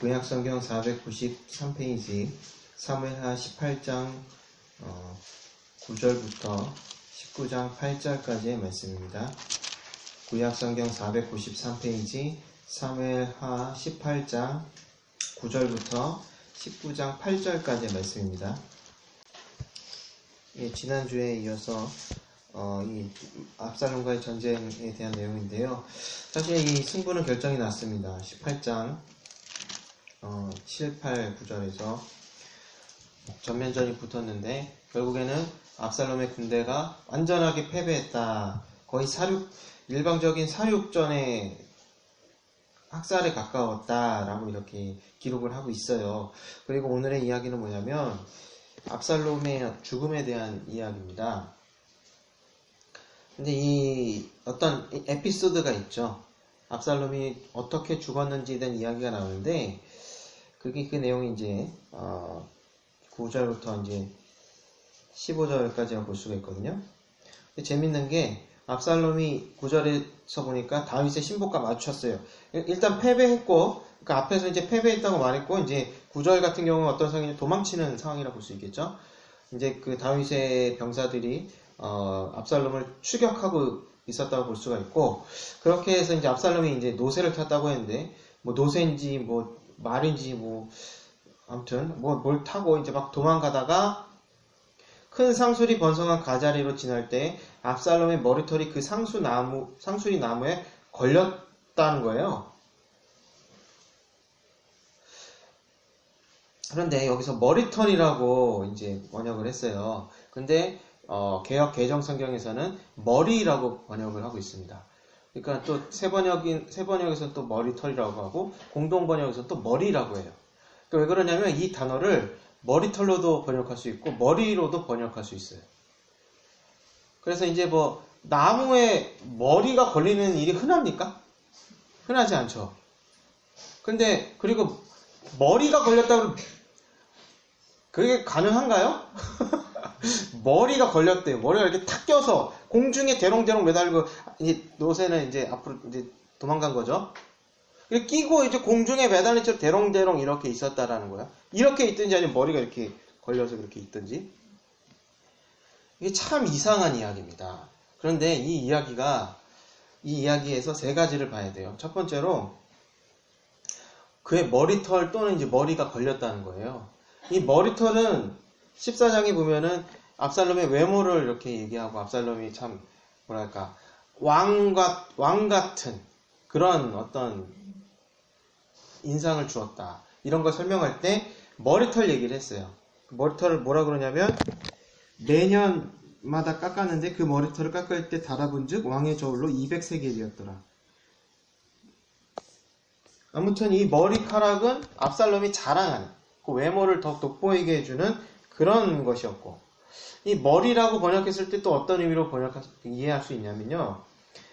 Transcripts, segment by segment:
구약성경 493페이지 사무엘하 18장 9절부터 19장 8절까지의 말씀입니다. 구약성경 493페이지 사무엘하 18장 9절부터 19장 8절까지의 말씀입니다. 지난주에 이어서 이 압살롬과의 전쟁에 대한 내용인데요. 사실 이 승부는 결정이 났습니다. 18장 7, 8, 9절에서 전면전이 붙었는데 결국에는 압살롬의 군대가 완전하게 패배했다. 거의 일방적인 사륙전의 학살에 가까웠다라고 이렇게 기록을 하고 있어요. 그리고 오늘의 이야기는 뭐냐면 압살롬의 죽음에 대한 이야기입니다. 근데 이 어떤 에피소드가 있죠. 압살롬이 어떻게 죽었는지에 대한 이야기가 나오는데 그 내용이 이제 9절부터 이제 15절까지 볼 수가 있거든요. 근데 재밌는 게 압살롬이 9절에서 보니까 다윗의 신복과 마주쳤어요. 일단 패배했고, 그 앞에서 이제 패배했다고 말했고, 이제 9절 같은 경우는 어떤 상황이냐, 도망치는 상황이라고 볼 수 있겠죠. 이제 그 다윗의 병사들이 압살롬을 추격하고 있었다고 볼 수가 있고, 그렇게 해서 이제 압살롬이 이제 노새를 탔다고 했는데, 뭐 노새인지 뭐 말인지 뭐 아무튼 뭘 타고 이제 막 도망가다가 큰 상수리 번성한 가자리로 지날 때 압살롬의 머리털이 그 상수리 나무에 걸렸다는 거예요. 그런데 여기서 머리털이라고 이제 번역을 했어요. 근데 개역 개정 성경에서는 머리라고 번역을 하고 있습니다. 그러니까 또 새 번역에서는 또 머리털이라고 하고 공동 번역에서는 또 머리라고 해요. 그러니까 왜 그러냐면 이 단어를 머리털로도 번역할 수 있고 머리로도 번역할 수 있어요. 그래서 이제 뭐 나무에 머리가 걸리는 일이 흔합니까? 흔하지 않죠. 근데 그리고 머리가 걸렸다고 그게 가능한가요? 머리가 걸렸대요. 머리가 이렇게 탁 껴서 공중에 대롱대롱 매달고 이제 노새는 이제 앞으로 이제 도망간 거죠. 이렇게 끼고 이제 공중에 매달린 채로 대롱대롱 이렇게 있었다라는 거야. 이렇게 있든지 아니면 머리가 이렇게 걸려서 그렇게 있든지. 이게 참 이상한 이야기입니다. 그런데 이 이야기에서 세 가지를 봐야 돼요. 첫 번째로 그의 머리털 또는 이제 머리가 걸렸다는 거예요. 이 머리털은 14장에 보면은 압살롬의 외모를 이렇게 얘기하고 압살롬이 참 뭐랄까 왕 같은 그런 어떤 인상을 주었다. 이런 걸 설명할 때 머리털 얘기를 했어요. 머리털을 뭐라 그러냐면 매년마다 깎았는데 그 머리털을 깎을 때 달아본 즉 왕의 저울로 200세겔이었더라. 아무튼 이 머리카락은 압살롬이 자랑하는 그 외모를 더 돋보이게 해주는 그런 것이었고, 이 머리라고 번역했을 때 또 어떤 의미로 이해할 수 있냐면요.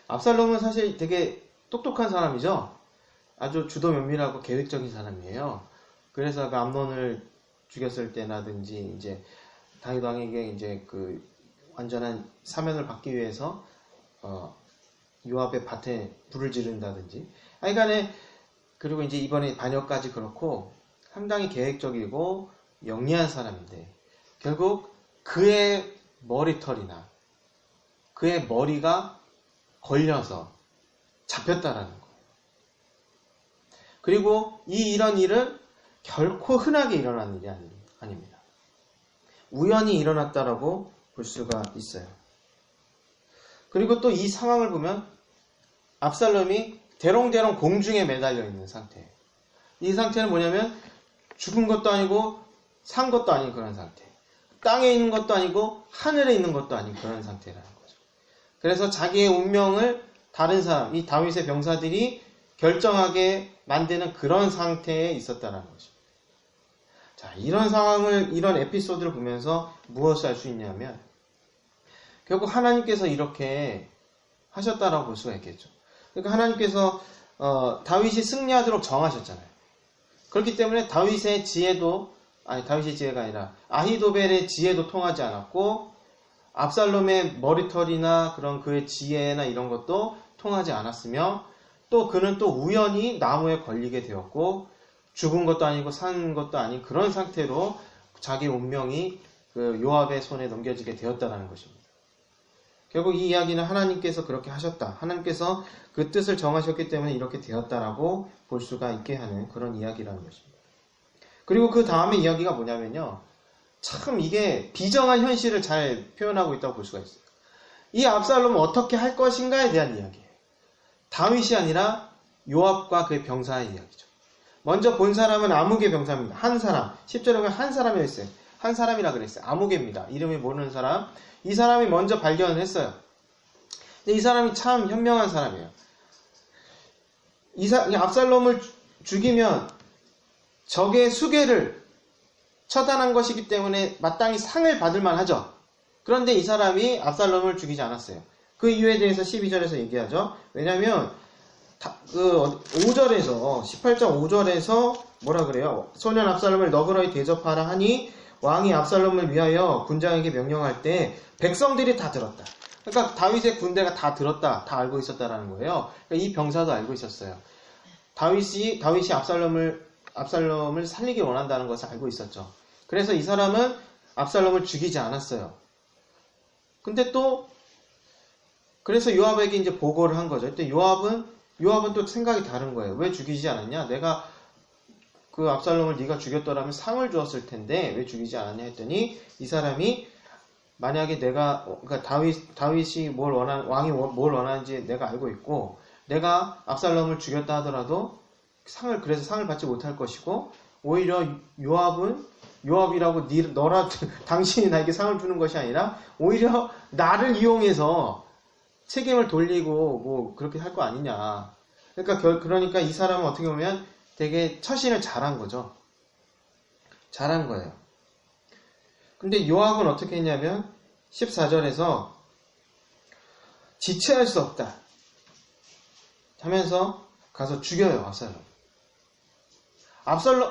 압살롬은 사실 되게 똑똑한 사람이죠. 아주 주도 면밀하고 계획적인 사람이에요. 그래서 그 암논을 죽였을 때라든지 이제 다윗 왕에게 이제 그 완전한 사면을 받기 위해서 요압의 밭에 불을 지른다든지. 하여간에 그리고 이제 이번에 반역까지 그렇고 상당히 계획적이고 영리한 사람인데 결국 그의 머리털이나 그의 머리가 걸려서 잡혔다라는 거예요. 그리고 이런 일은 결코 흔하게 일어나는 일이 아닙니다. 우연히 일어났다라고 볼 수가 있어요. 그리고 또 이 상황을 보면 압살롬이 대롱대롱 공중에 매달려 있는 상태예요. 이 상태는 뭐냐면 죽은 것도 아니고 산 것도 아닌 그런 상태. 땅에 있는 것도 아니고 하늘에 있는 것도 아닌 그런 상태라는 거죠. 그래서 자기의 운명을 다른 사람, 이 다윗의 병사들이 결정하게 만드는 그런 상태에 있었다는 거죠. 자, 이런 상황을, 이런 에피소드를 보면서 무엇을 알 수 있냐면 결국 하나님께서 이렇게 하셨다라고 볼 수가 있겠죠. 그러니까 하나님께서 다윗이 승리하도록 정하셨잖아요. 그렇기 때문에 다윗의 지혜가 아니라 아히도벨의 지혜도 통하지 않았고 압살롬의 머리털이나 그런 그의 지혜나 이런 것도 통하지 않았으며 또 그는 또 우연히 나무에 걸리게 되었고 죽은 것도 아니고 산 것도 아닌 그런 상태로 자기 운명이 그 요압의 손에 넘겨지게 되었다는 것입니다. 결국 이 이야기는 하나님께서 그렇게 하셨다. 하나님께서 그 뜻을 정하셨기 때문에 이렇게 되었다라고 볼 수가 있게 하는 그런 이야기라는 것입니다. 그리고 그 다음에 이야기가 뭐냐면요. 참 이게 비정한 현실을 잘 표현하고 있다고 볼 수가 있어요. 이 압살롬은 어떻게 할 것인가에 대한 이야기예요. 다윗이 아니라 요압과 그의 병사의 이야기죠. 먼저 본 사람은 아무개 병사입니다. 한 사람. 10절에 보면 한 사람이라고 했어요. 한 사람이라 그랬어요. 아무개입니다. 이름이 모르는 사람. 이 사람이 먼저 발견을 했어요. 근데 이 사람이 참 현명한 사람이에요. 이 압살롬을 죽이면 적의 수계를 처단한 것이기 때문에 마땅히 상을 받을 만하죠. 그런데 이 사람이 압살롬을 죽이지 않았어요. 그 이유에 대해서 12절에서 얘기하죠. 왜냐하면 5절에서 18장 5절에서 뭐라 그래요? 소년 압살롬을 너그러이 대접하라 하니 왕이 압살롬을 위하여 군장에게 명령할 때 백성들이 다 들었다. 그러니까 다윗의 군대가 다 들었다, 다 알고 있었다라는 거예요. 그러니까 이 병사도 알고 있었어요. 다윗이 압살롬을 살리기 원한다는 것을 알고 있었죠. 그래서 이 사람은 압살롬을 죽이지 않았어요. 근데 또 그래서 요압에게 이제 보고를 한 거죠. 그때 요압은 또 생각이 다른 거예요. 왜 죽이지 않았냐? 내가 그 압살롬을 네가 죽였더라면 상을 주었을 텐데 왜 죽이지 않았냐 했더니 이 사람이 만약에 그러니까 다윗이 왕이 뭘 원하는지 내가 알고 있고 내가 압살롬을 죽였다 하더라도 그래서 상을 받지 못할 것이고 오히려 요압이라고 당신이 나에게 상을 주는 것이 아니라 오히려 나를 이용해서 책임을 돌리고 뭐 그렇게 할 거 아니냐. 그러니까 이 사람은 어떻게 보면 되게 처신을 잘한 거죠. 잘한 거예요. 근데 요압은 어떻게 했냐면 14절에서 지체할 수 없다 하면서 가서 죽여요.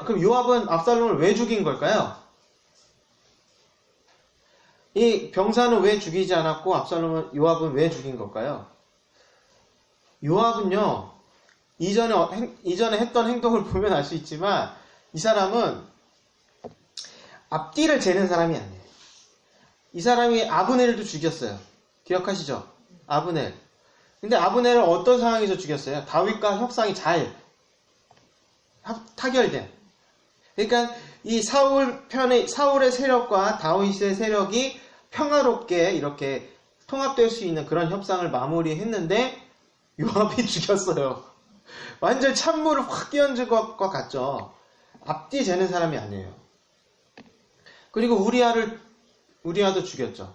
그럼 요압은 압살롬을 왜 죽인 걸까요? 이 병사는 왜 죽이지 않았고 요압은 왜 죽인 걸까요? 요압은요, 이전에 했던 행동을 보면 알 수 있지만 이 사람은 앞뒤를 재는 사람이 아니에요. 이 사람이 아브넬도 죽였어요. 기억하시죠? 아브넬. 근데 아브넬을 어떤 상황에서 죽였어요? 다윗과 협상이 잘 타결된. 그러니까 이 사울의 세력과 다윗의 세력이 평화롭게 이렇게 통합될 수 있는 그런 협상을 마무리했는데 요압이 죽였어요. 완전 찬물을 확 끼얹은 것과 같죠. 앞뒤 재는 사람이 아니에요. 그리고 우리아도 죽였죠.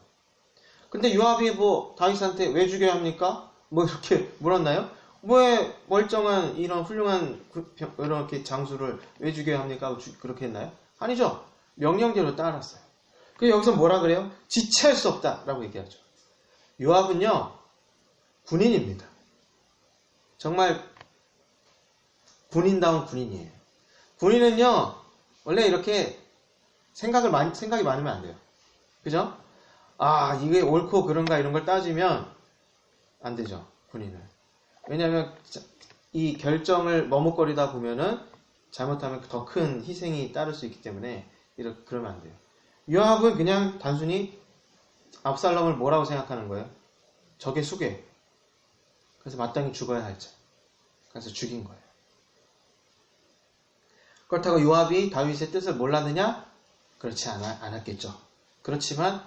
근데 요압이 다윗한테 왜 죽여야 합니까? 이렇게 물었나요? 왜 멀쩡한 이런 훌륭한 이렇게 장수를 왜 죽여야 합니까? 그렇게 했나요? 아니죠. 명령대로 따랐어요. 그래서 여기서 뭐라 그래요? 지체할 수 없다라고 얘기하죠. 요압은요, 군인입니다. 정말 군인다운 군인이에요. 군인은요, 원래 이렇게 생각이 많으면 안 돼요. 그죠? 이게 옳고 그른가 이런 걸 따지면 안 되죠. 군인은. 왜냐하면 이 결정을 머뭇거리다 보면은 잘못하면 더 큰 희생이 따를 수 있기 때문에 그러면 안 돼요. 요압은 그냥 단순히 압살롬을 뭐라고 생각하는 거예요? 적의 수괴. 그래서 마땅히 죽어야 할 자. 그래서 죽인 거예요. 그렇다고 요압이 다윗의 뜻을 몰랐느냐? 그렇지 않았겠죠. 그렇지만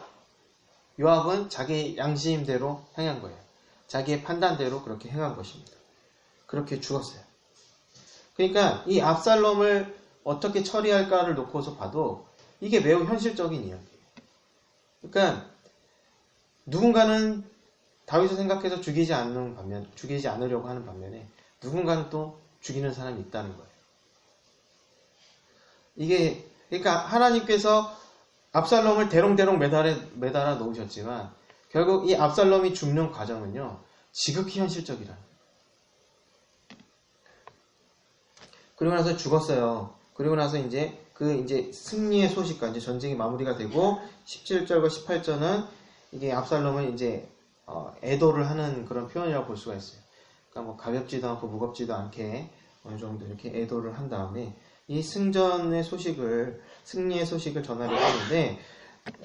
요압은 자기 양심대로 행한 거예요. 자기의 판단대로 그렇게 행한 것입니다. 그렇게 죽었어요. 그러니까 이 압살롬을 어떻게 처리할까를 놓고서 봐도 이게 매우 현실적인 이야기예요. 그러니까 누군가는 다윗을 생각해서 죽이지 않으려고 하는 반면에 누군가는 또 죽이는 사람이 있다는 거예요. 그러니까 하나님께서 압살롬을 대롱대롱 매달아 놓으셨지만 결국 이 압살롬이 죽는 과정은요, 지극히 현실적이라는 거예요. 그리고 나서 죽었어요. 그리고 나서 이제 승리의 소식과 이제 전쟁이 마무리가 되고 17절과 18절은 이게 압살롬은 이제 애도를 하는 그런 표현이라고 볼 수가 있어요. 그러니까 가볍지도 않고 무겁지도 않게 어느 정도 이렇게 애도를 한 다음에 이 승리의 소식을 전하려고 하는데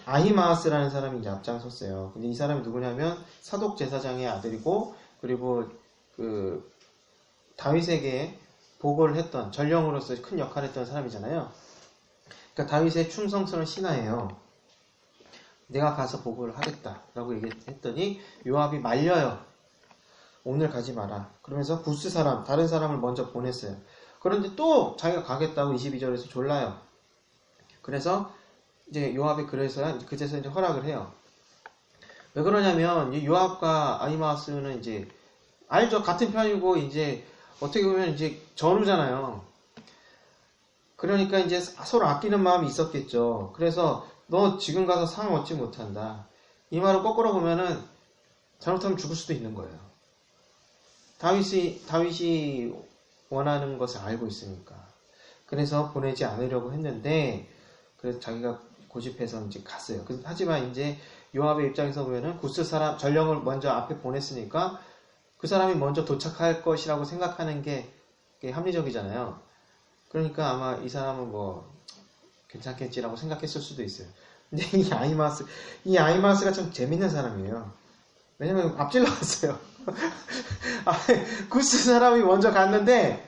아히마아스라는 사람이 이제 앞장섰어요. 근데 이 사람이 누구냐면 사독 제사장의 아들이고 그리고 그 다윗에게 보고를 했던 전령으로서 큰 역할을 했던 사람이잖아요. 그러니까 다윗의 충성스러운 신하예요. 내가 가서 보고를 하겠다라고 얘기했더니 요압이 말려요. 오늘 가지 마라. 그러면서 구스 사람, 다른 사람을 먼저 보냈어요. 그런데 또 자기가 가겠다고 22절에서 졸라요. 그래서 이제 요압이 그제서 이제 허락을 해요. 왜 그러냐면 이 요압과 아히마아스는 이제 알죠. 같은 편이고 이제 어떻게 보면 이제 전우잖아요. 그러니까 이제 서로 아끼는 마음이 있었겠죠. 그래서 너 지금 가서 상 얻지 못한다. 이 말을 거꾸로 보면은 잘못하면 죽을 수도 있는 거예요. 다윗이 원하는 것을 알고 있으니까. 그래서 보내지 않으려고 했는데, 그래서 자기가 고집해서 이제 갔어요. 하지만 이제 요압의 입장에서 보면은 구스 사람, 전령을 먼저 앞에 보냈으니까 그 사람이 먼저 도착할 것이라고 생각하는 게 합리적이잖아요. 그러니까 아마 이 사람은 뭐 괜찮겠지라고 생각했을 수도 있어요. 근데 이 아히마아스가 참 재밌는 사람이에요. 왜냐면 앞질러 갔어요. 구스 사람이 먼저 갔는데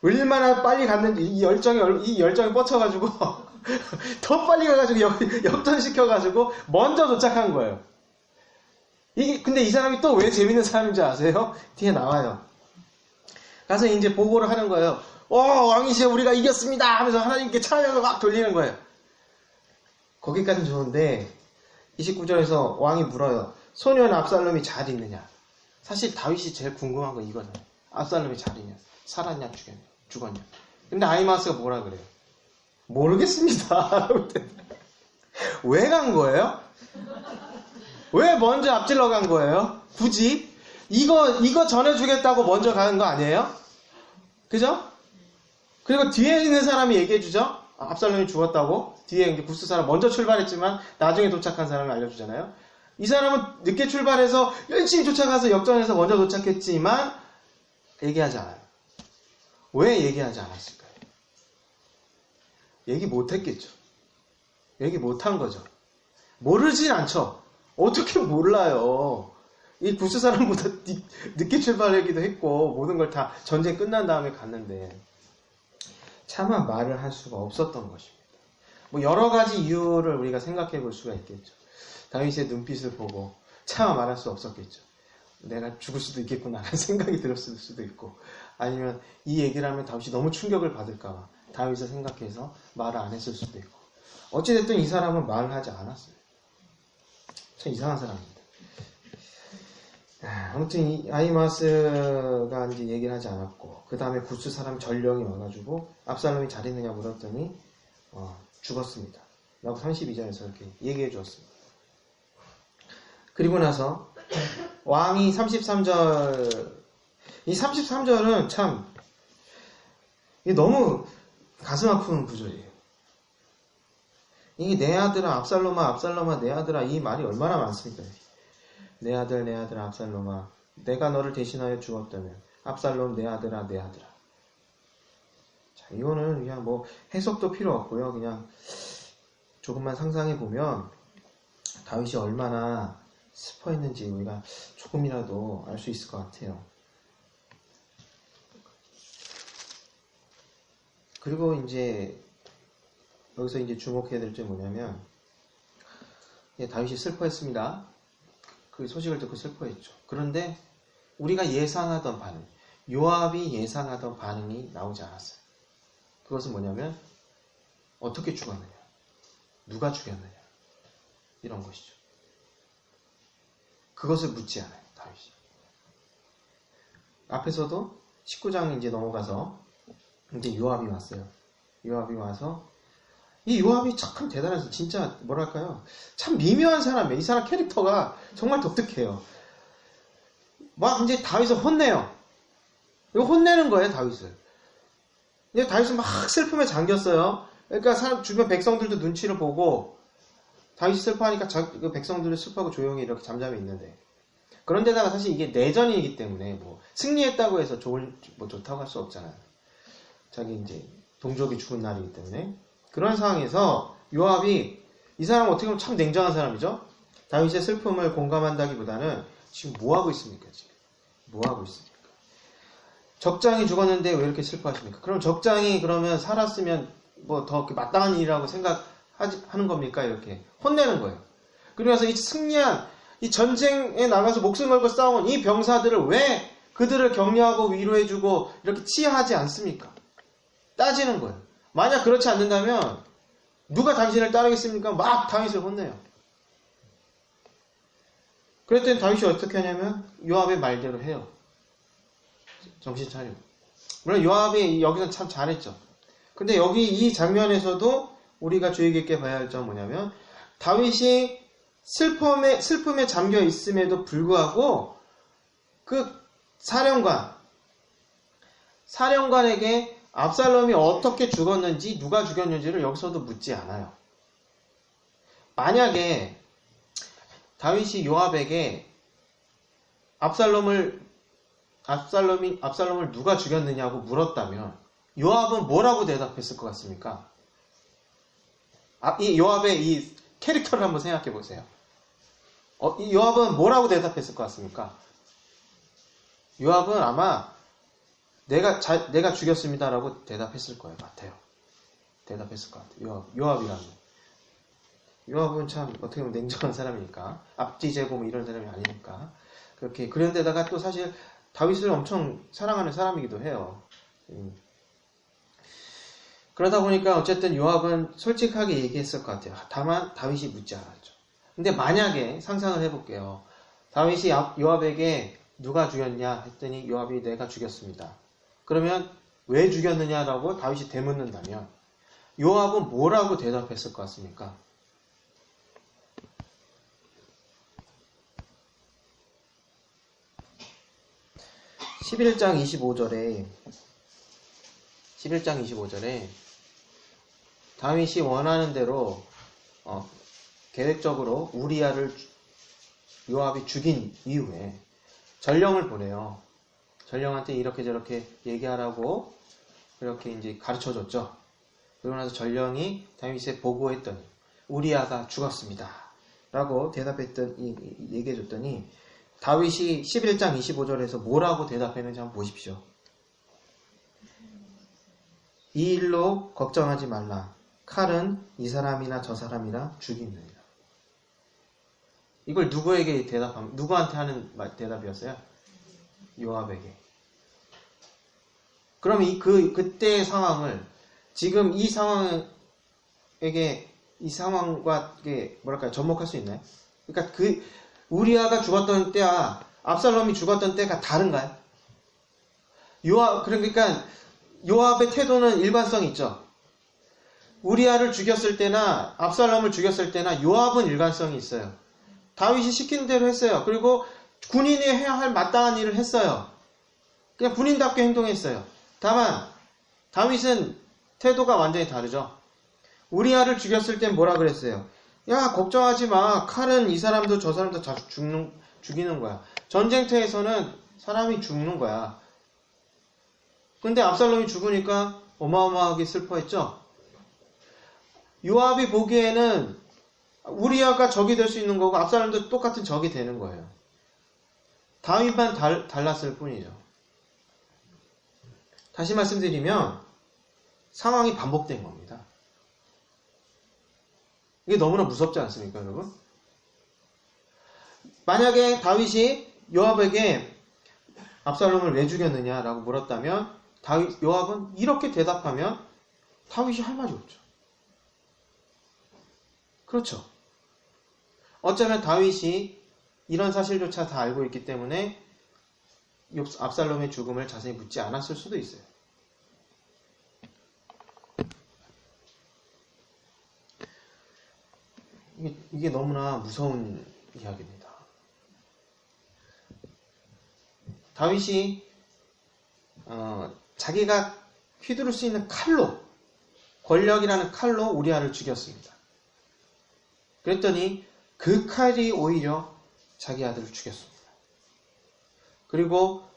얼마나 빨리 갔는지 이 열정이 뻗쳐가지고 더 빨리 가가지고 역전시켜가지고 먼저 도착한 거예요. 근데 이 사람이 또 왜 재밌는 사람인지 아세요? 뒤에 나와요. 가서 이제 보고를 하는 거예요. 왕이시여 우리가 이겼습니다 하면서 하나님께 찬양을 막 돌리는 거예요. 거기까지는 좋은데 29절에서 왕이 물어요. 소년 압살롬이 잘 있느냐? 사실 다윗이 제일 궁금한 건 이거잖아요. 압살롬이 잘 있냐? 살았냐? 죽었냐? 근데 아히마아스가 뭐라 그래요? 모르겠습니다. 왜 간 거예요? 왜 먼저 앞질러 간 거예요? 굳이? 이거 전해주겠다고 먼저 가는 거 아니에요? 그죠? 그리고 뒤에 있는 사람이 얘기해주죠? 압살롬이 죽었다고? 뒤에 이제 구스 사람 먼저 출발했지만 나중에 도착한 사람을 알려주잖아요? 이 사람은 늦게 출발해서 열심히 쫓아가서 역전해서 먼저 도착했지만 얘기하지 않아요. 왜 얘기하지 않았을까요? 얘기 못했겠죠. 얘기 못한 거죠. 모르진 않죠. 어떻게 몰라요. 이 구스 사람보다 늦게 출발하기도 했고 모든 걸 다 전쟁 끝난 다음에 갔는데 차마 말을 할 수가 없었던 것입니다. 뭐 여러 가지 이유를 우리가 생각해 볼 수가 있겠죠. 다윗의 눈빛을 보고 차마 말할 수 없었겠죠. 내가 죽을 수도 있겠구나 라는 생각이 들었을 수도 있고 아니면 이 얘기를 하면 다윗이 너무 충격을 받을까 봐 다윗을 생각해서 말을 안 했을 수도 있고 어찌됐든 이 사람은 말을 하지 않았어요. 참 이상한 사람입니다. 아무튼 이 아히마아스가 이제 얘기를 하지 않았고 그 다음에 구스 사람 전령이 와가지고 압살롬이 잘 있느냐 물었더니 죽었습니다 라고 32절에서 이렇게 얘기해 주었습니다. 그리고 나서 왕이 33절 이 33절은 참 이게 너무 가슴 아픈 구절이에요. 이게 내 아들아 압살롬아 내 아들아 이 말이 얼마나 많습니까? 내 아들 압살롬아 내가 너를 대신하여 죽었다면 압살롬 내 아들아 자 이거는 그냥 뭐 해석도 필요 없고요. 그냥 조금만 상상해 보면 다윗이 얼마나 슬퍼했는지 우리가 조금이라도 알 수 있을 것 같아요. 그리고 이제 여기서 이제 주목해야 될 점이 뭐냐면 다윗이 슬퍼했습니다. 그 소식을 듣고 슬퍼했죠. 그런데 우리가 예상하던 반응, 요압이 예상하던 반응이 나오지 않았어요. 그것은 뭐냐면 어떻게 죽었느냐, 누가 죽였느냐 이런 것이죠. 그것을 묻지 않아요. 다윗이. 앞에서도 19장 이제 넘어가서 이제 요압이 왔어요. 요압이 와서 이 요압이 참 대단해서 진짜 뭐랄까요? 참 미묘한 사람이에요. 이 사람 캐릭터가 정말 독특해요. 막 이제 다윗을 혼내요. 이거 혼내는 거예요, 다윗을. 이제 다윗은 막 슬픔에 잠겼어요. 그러니까 주변 백성들도 눈치를 보고 다윗이 슬퍼하니까 그 백성들이 슬퍼하고 조용히 이렇게 잠잠히 있는데 그런데다가 사실 이게 내전이기 때문에 뭐 승리했다고 해서 좋다고 할 수 없잖아요. 자기 이제 동족이 죽은 날이기 때문에. 그런 상황에서 요압이, 이 사람은 어떻게 보면 참 냉정한 사람이죠. 다윗의 슬픔을 공감한다기보다는 지금 뭐 하고 있습니까? 지금 뭐 하고 있습니까? 적장이 죽었는데 왜 이렇게 슬퍼하십니까? 그럼 적장이 그러면 살았으면 뭐 더 마땅한 일이라고 생각하는 겁니까? 이렇게 혼내는 거예요. 그러면서 이 승리한, 이 전쟁에 나가서 목숨 걸고 싸운 이 병사들을 왜 그들을 격려하고 위로해주고 이렇게 치하하지 않습니까? 따지는 거예요. 만약 그렇지 않는다면 누가 당신을 따르겠습니까? 막 다윗을 혼내요. 그랬더니 다윗이 어떻게 하냐면 요압의 말대로 해요. 정신 차리고. 물론 요압이 여기서 참 잘했죠. 근데 여기 이 장면에서도 우리가 주의 깊게 봐야 할 점은 뭐냐면, 다윗이 슬픔에 잠겨 있음에도 불구하고 그 사령관에게 압살롬이 어떻게 죽었는지, 누가 죽였는지를 여기서도 묻지 않아요. 만약에 다윗이 요압에게 압살롬을 누가 죽였느냐고 물었다면 요압은 뭐라고 대답했을 것 같습니까? 이 요압의 이 캐릭터를 한번 생각해 보세요. 이 요압은 뭐라고 대답했을 것 같습니까? 요압은 아마 내가 죽였습니다라고 대답했을 거예요. 같아요. 대답했을 것 같아요. 요압이라면. 요압은 참 어떻게 보면 냉정한 사람이니까, 앞뒤 재고 뭐 이런 사람이 아니니까 그렇게. 그런데다가 또 사실 다윗을 엄청 사랑하는 사람이기도 해요. 그러다 보니까 어쨌든 요압은 솔직하게 얘기했을 것 같아요. 다만 다윗이 묻지 않았죠. 근데 만약에 상상을 해볼게요. 다윗이 요압에게 누가 죽였냐 했더니 요압이 내가 죽였습니다. 그러면 왜 죽였느냐라고 다윗이 되묻는다면 요압은 뭐라고 대답했을 것 같습니까? (11장 25절에 다윗이 원하는 대로 계획적으로 우리아를 요압이 죽인 이후에 전령을 보내요. 전령한테 이렇게 저렇게 얘기하라고 이렇게 이제 가르쳐줬죠. 그러고 나서 전령이 다윗에 보고했더니 우리아가 죽었습니다 라고 얘기해줬더니 다윗이 11장 25절에서 뭐라고 대답했는지 한번 보십시오. 이 일로 걱정하지 말라. 칼은 이 사람이나 저 사람이나 죽이느니라. 이걸 누구한테 하는 대답이었어요? 요압에게. 그럼 그때의 상황을 지금 이 상황과 접목할 수 있나요? 그러니까 우리아가 죽었던 때와 압살롬이 죽었던 때가 다른가요? 그러니까 요압의 태도는 일관성이 있죠. 우리아를 죽였을 때나 압살롬을 죽였을 때나 요압은 일관성이 있어요. 다윗이 시킨 대로 했어요. 그리고 군인이 해야 할 마땅한 일을 했어요. 그냥 군인답게 행동했어요. 다만 다윗은 태도가 완전히 다르죠. 우리아를 죽였을 땐 뭐라 그랬어요? 야, 걱정하지 마. 칼은 이 사람도 저 사람도 다 죽이는 거야. 전쟁터에서는 사람이 죽는 거야. 근데 압살롬이 죽으니까 어마어마하게 슬퍼했죠. 요압이 보기에는 우리아가 적이 될 수 있는 거고 압살롬도 똑같은 적이 되는 거예요. 다윗만 달랐을 뿐이죠. 다시 말씀드리면 상황이 반복된 겁니다. 이게 너무나 무섭지 않습니까, 여러분? 만약에 다윗이 요압에게 압살롬을 왜 죽였느냐라고 물었다면 요압은 이렇게 대답하면 다윗이 할 말이 없죠. 그렇죠. 어쩌면 다윗이 이런 사실조차 다 알고 있기 때문에 압살롬의 죽음을 자세히 묻지 않았을 수도 있어요. 이게 너무나 무서운 이야기입니다. 다윗이 자기가 휘두를 수 있는 권력이라는 칼로 우리아를 죽였습니다. 그랬더니 그 칼이 오히려 자기 아들을 죽였습니다. 그리고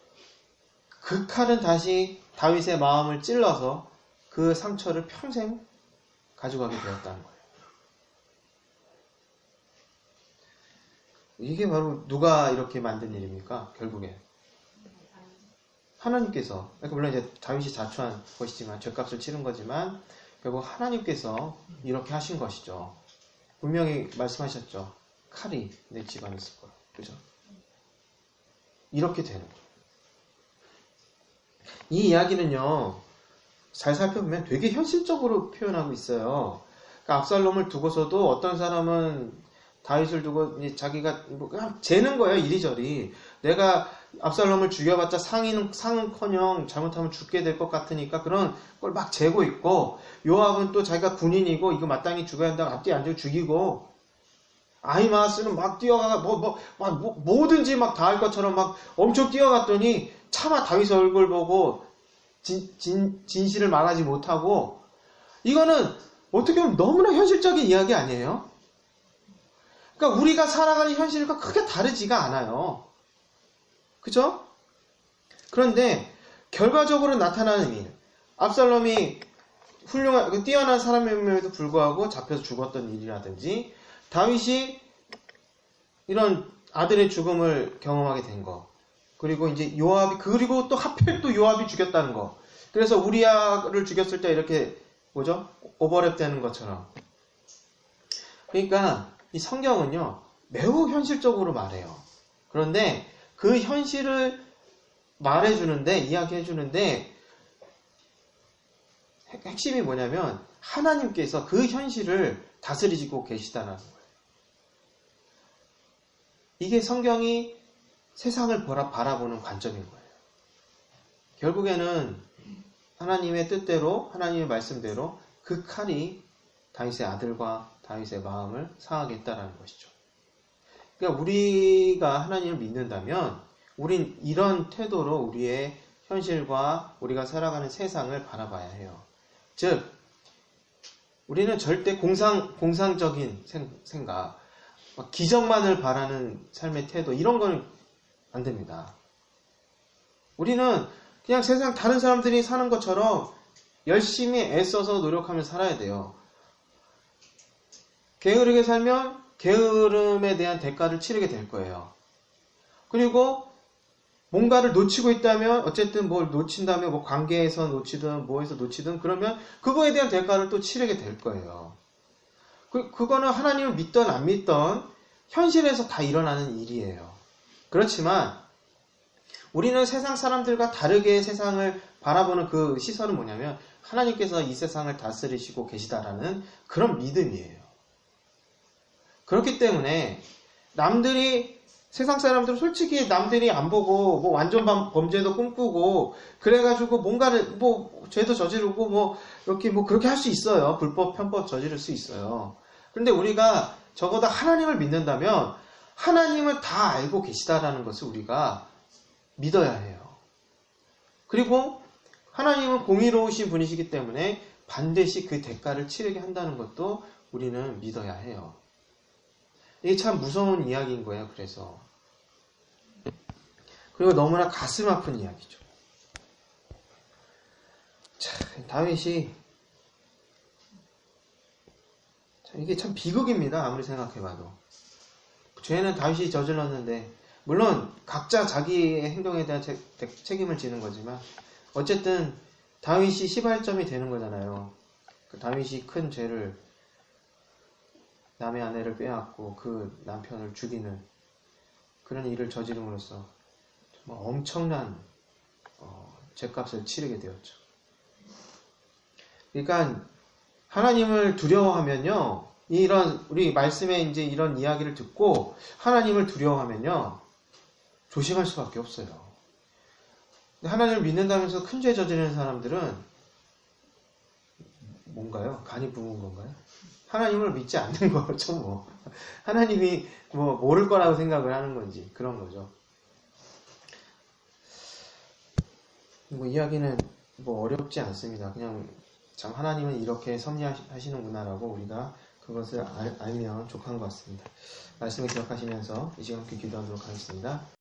그 칼은 다시 다윗의 마음을 찔러서 그 상처를 평생 가져가게 되었다는 거예요. 이게 바로 누가 이렇게 만든 일입니까? 결국에 하나님께서. 그러니까 물론 이제 다윗이 자초한 것이지만, 죗값을 치른 거지만 결국 하나님께서 이렇게 하신 것이죠. 분명히 말씀하셨죠. 칼이 내 집안에 있을 거라. 그죠? 이렇게 되는 거예요. 이 이야기는요, 잘 살펴보면 되게 현실적으로 표현하고 있어요. 그러니까 absalom을 두고서도 어떤 사람은 다윗을 두고 자기가 그냥 재는 거예요. 이리저리. 내가 압살롬을 죽여봤자 상은커녕 잘못하면 죽게 될 것 같으니까 그런 걸 막 재고 있고, 요압은 또 자기가 군인이고 이거 마땅히 죽어야 한다고 앞뒤 안 주고 죽이고, 아히마아스는 막 뛰어가 뭐든지 막 다 할 것처럼 막 엄청 뛰어갔더니 차마 다윗 얼굴 보고 진실을 말하지 못하고. 이거는 어떻게 보면 너무나 현실적인 이야기 아니에요? 그러니까 우리가 살아가는 현실과 크게 다르지가 않아요. 그죠? 그런데 결과적으로 나타나는 일, 압살롬이 훌륭한 뛰어난 사람임에도 불구하고 잡혀서 죽었던 일이라든지, 다윗이 이런 아들의 죽음을 경험하게 된 거, 그리고 이제 요압이, 그리고 또 하필 또 요압이 죽였다는 거, 그래서 우리아를 죽였을 때 이렇게 뭐죠? 오버랩 되는 것처럼. 그러니까 이 성경은요, 매우 현실적으로 말해요. 그런데 그 현실을 말해주는데, 이야기해주는데, 핵심이 뭐냐면 하나님께서 그 현실을 다스리시고 계시다는 거예요. 이게 성경이 세상을 바라보는 관점인 거예요. 결국에는 하나님의 뜻대로, 하나님의 말씀대로 그 칼이 다윗의 아들과 다윗의 마음을 상하게 했다는 것이죠. 그러니까 우리가 하나님을 믿는다면 우린 이런 태도로 우리의 현실과 우리가 살아가는 세상을 바라봐야 해요. 즉, 우리는 절대 공상적인 생각, 기적만을 바라는 삶의 태도, 이런 건 안 됩니다. 우리는 그냥 세상 다른 사람들이 사는 것처럼 열심히 애써서 노력하며 살아야 돼요. 게으르게 살면 게으름에 대한 대가를 치르게 될 거예요. 그리고 뭔가를 놓치고 있다면, 어쨌든 뭘 놓친다면, 뭐 관계에서 놓치든 뭐에서 놓치든, 그러면 그거에 대한 대가를 또 치르게 될 거예요. 그거는 하나님을 믿던 안 믿던 현실에서 다 일어나는 일이에요. 그렇지만 우리는 세상 사람들과 다르게 세상을 바라보는 그 시선은 뭐냐면, 하나님께서 이 세상을 다스리시고 계시다라는 그런 믿음이에요. 그렇기 때문에 세상 사람들은 솔직히 남들이 안 보고 뭐 완전 범죄도 꿈꾸고 그래가지고 뭔가를 죄도 저지르고 이렇게 그렇게 할 수 있어요. 불법 편법 저지를 수 있어요. 그런데 우리가 적어도 하나님을 믿는다면 하나님은 다 알고 계시다라는 것을 우리가 믿어야 해요. 그리고 하나님은 공의로우신 분이시기 때문에 반드시 그 대가를 치르게 한다는 것도 우리는 믿어야 해요. 이게 참 무서운 이야기인 거예요. 그리고 너무나 가슴 아픈 이야기죠. 다윗이 이게 참 비극입니다. 아무리 생각해봐도. 죄는 다윗이 저질렀는데, 물론 각자 자기의 행동에 대한 책임을 지는 거지만 어쨌든 다윗이 시발점이 되는 거잖아요. 다윗이 큰 죄를, 남의 아내를 빼앗고 그 남편을 죽이는 그런 일을 저지름으로써 정말 엄청난 죄값을 치르게 되었죠. 그러니까 하나님을 두려워하면요, 우리 말씀에 이제 이런 이야기를 듣고 하나님을 두려워하면요, 조심할 수밖에 없어요. 근데 하나님을 믿는다면서 큰 죄 저지르는 사람들은 뭔가요? 간이 부은 건가요? 하나님을 믿지 않는 거죠, 하나님이 모를 거라고 생각을 하는 건지, 그런 거죠. 이야기는 어렵지 않습니다. 그냥 참 하나님은 이렇게 섭리하시는구나라고 우리가 그것을 알면 족한 것 같습니다. 말씀을 기억하시면서 이 시간 함께 기도하도록 하겠습니다.